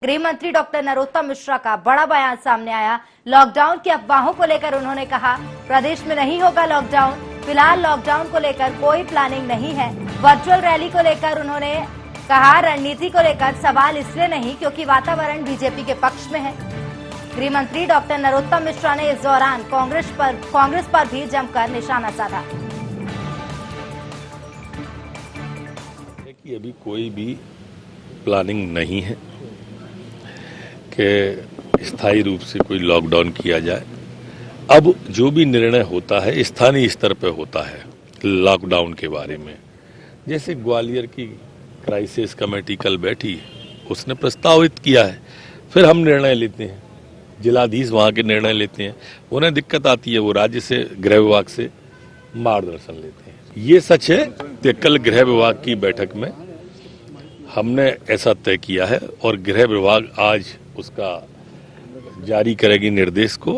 गृह मंत्री डॉक्टर नरोत्तम मिश्रा का बड़ा बयान सामने आया। लॉकडाउन की अफवाहों को लेकर उन्होंने कहा, प्रदेश में नहीं होगा लॉकडाउन। फिलहाल लॉकडाउन को लेकर कोई प्लानिंग नहीं है। वर्चुअल रैली को लेकर उन्होंने कहा, रणनीति को लेकर सवाल इसलिए नहीं क्योंकि वातावरण बीजेपी के पक्ष में है। गृह मंत्री डॉक्टर नरोत्तम मिश्रा ने इस दौरान कांग्रेस पर भी जमकर निशाना साधा। कि अभी कोई भी प्लानिंग नहीं है कि स्थायी रूप से कोई लॉकडाउन किया जाए। अब जो भी निर्णय होता है स्थानीय स्तर पर होता है लॉकडाउन के बारे में। जैसे ग्वालियर की क्राइसिस कमेटी कल बैठी, उसने प्रस्तावित किया है, फिर हम निर्णय लेते हैं, जिलाधीश वहाँ के निर्णय लेते हैं। उन्हें दिक्कत आती है, वो राज्य से गृह विभाग से मार्गदर्शन लेते हैं। ये सच है कि कल गृह विभाग की बैठक में हमने ऐसा तय किया है और गृह विभाग आज उसका जारी करेगी निर्देश को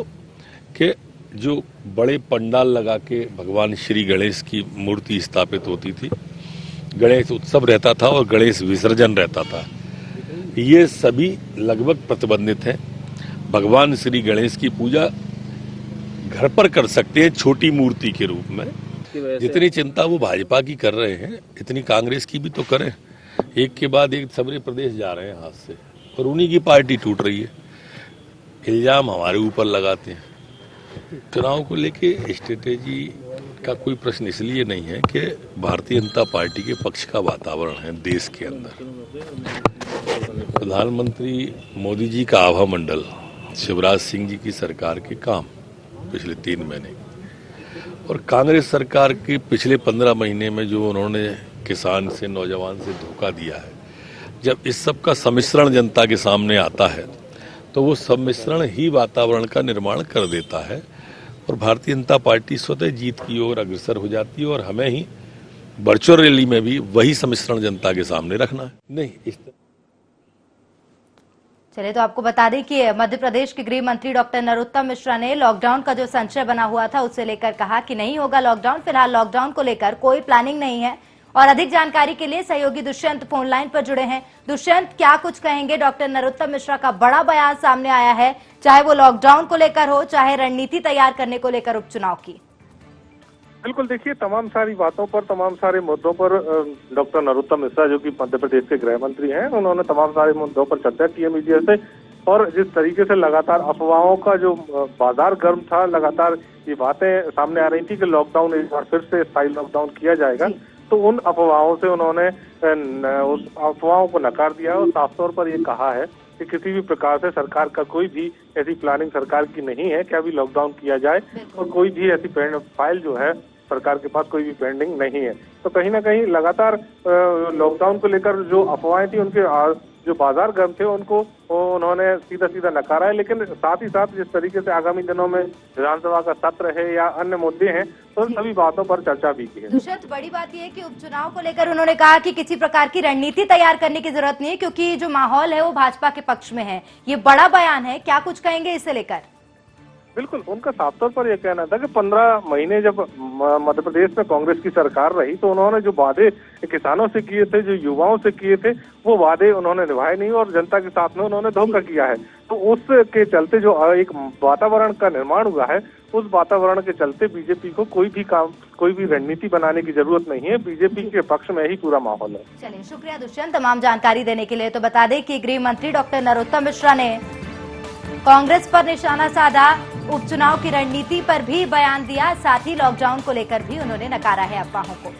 कि जो बड़े पंडाल लगा के भगवान श्री गणेश की मूर्ति स्थापित होती थी, गणेश उत्सव रहता था और गणेश विसर्जन रहता था, ये सभी लगभग प्रतिबंधित हैं। भगवान श्री गणेश की पूजा घर पर कर सकते हैं छोटी मूर्ति के रूप में। जितनी चिंता वो भाजपा की कर रहे हैं, इतनी कांग्रेस की भी तो करें। एक के बाद एक सबरे प्रदेश जा रहे हैं हाथ से और उन्हीं की पार्टी टूट रही है। इल्जाम हमारे ऊपर लगाते हैं। चुनाव को लेके स्ट्रेटेजी का कोई प्रश्न इसलिए नहीं है कि भारतीय जनता पार्टी के पक्ष का वातावरण है देश के अंदर। प्रधानमंत्री मोदी जी का आभा मंडल, शिवराज सिंह जी की सरकार के काम पिछले 3 महीने और कांग्रेस सरकार के पिछले 15 महीने में जो उन्होंने किसान से, नौजवान से धोखा दिया है, जब इस सब का सम्मिश्रण जनता के सामने आता है तो वो सम्मिश्रण ही वातावरण का निर्माण कर देता है और भारतीय जनता पार्टी स्वतः जीत की ओर अग्रसर हो जाती है। और हमें ही वर्चुअल रैली में भी वही सम्मिश्रण जनता के सामने रखना है। नहीं इस चलिए, तो आपको बता दें कि मध्य प्रदेश के गृह मंत्री डॉक्टर नरोत्तम मिश्रा ने लॉकडाउन का जो संशय बना हुआ था उससे लेकर कहा कि नहीं होगा लॉकडाउन। फिलहाल लॉकडाउन को लेकर कोई प्लानिंग नहीं है। और अधिक जानकारी के लिए सहयोगी दुष्यंत फोन लाइन पर जुड़े हैं। दुष्यंत, क्या कुछ कहेंगे? डॉक्टर नरोत्तम मिश्रा का बड़ा बयान सामने आया है, चाहे वो लॉकडाउन को लेकर हो, चाहे रणनीति तैयार करने को लेकर उपचुनाव की। बिल्कुल, देखिए, तमाम सारी बातों पर, तमाम सारे मुद्दों पर डॉक्टर नरोत्तम मिश्रा जो कि मध्य प्रदेश के गृह मंत्री हैं, उन्होंने तमाम सारे मुद्दों पर चर्चा की है मीडिया से। और जिस तरीके से लगातार अफवाहों का जो बाजार गर्म था, लगातार ये बातें सामने आ रही थी कि लॉकडाउन एक बार फिर से स्थायी लॉकडाउन किया जाएगा, तो उन अफवाहों से उन्होंने उस अफवाहों को नकार दिया और साफ तौर पर ये कहा है कि किसी भी प्रकार से सरकार का कोई भी ऐसी प्लानिंग सरकार की नहीं है कि अभी लॉकडाउन किया जाए और कोई भी ऐसी फाइल जो है सरकार के पास कोई भी पेंडिंग नहीं है। तो कहीं ना कहीं लगातार लॉकडाउन को लेकर जो अफवाहें थी, उनके जो बाजार गर्म थे, उनको उन्होंने सीधा सीधा नकारा है। लेकिन साथ ही साथ जिस तरीके से आगामी दिनों में विधानसभा का सत्र है या अन्य मुद्दे हैं, तो सभी बातों पर चर्चा भी की है। दुष्यंत, बड़ी बात यह है कि उपचुनाव को लेकर उन्होंने कहा कि किसी प्रकार की रणनीति तैयार करने की जरूरत नहीं है क्योंकि जो माहौल है वो भाजपा के पक्ष में है। ये बड़ा बयान है, क्या कुछ कहेंगे इसे लेकर? बिल्कुल, उनका साफ तौर पर यह कहना था कि 15 महीने जब मध्य प्रदेश में कांग्रेस की सरकार रही तो उन्होंने जो वादे किसानों से किए थे, जो युवाओं से किए थे, वो वादे उन्होंने निभाए नहीं और जनता के साथ में उन्होंने धोखा किया है। तो उसके चलते जो एक वातावरण का निर्माण हुआ है, उस वातावरण के चलते बीजेपी को कोई भी रणनीति बनाने की जरूरत नहीं है। बीजेपी के पक्ष में ही पूरा माहौल है। चलिए, शुक्रिया दुष्यंत तमाम जानकारी देने के लिए। तो बता दें कि गृह मंत्री डॉक्टर नरोत्तम मिश्रा ने कांग्रेस पर निशाना साधा, उपचुनाव की रणनीति पर भी बयान दिया, साथ ही लॉकडाउन को लेकर भी उन्होंने नकारा है अफवाहों को।